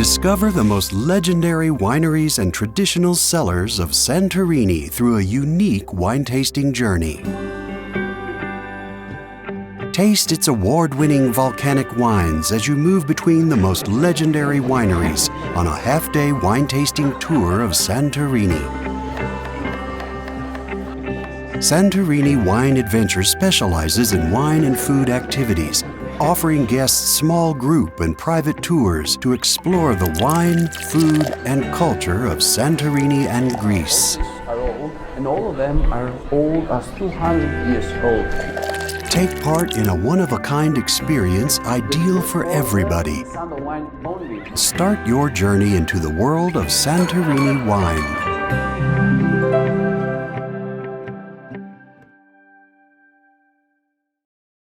Discover the most legendary wineries and traditional cellars of Santorini through a unique wine tasting journey. Taste its award-winning volcanic wines as you move between the most legendary wineries on a half-day wine tasting tour of Santorini. Santorini Wine Adventure specializes in wine and food activities, offering guests small group and private tours to explore the wine, food, and culture of Santorini and Greece. And all of them are old as 200 years old. Take part in a one-of-a-kind experience ideal for everybody. Start your journey into the world of Santorini wine.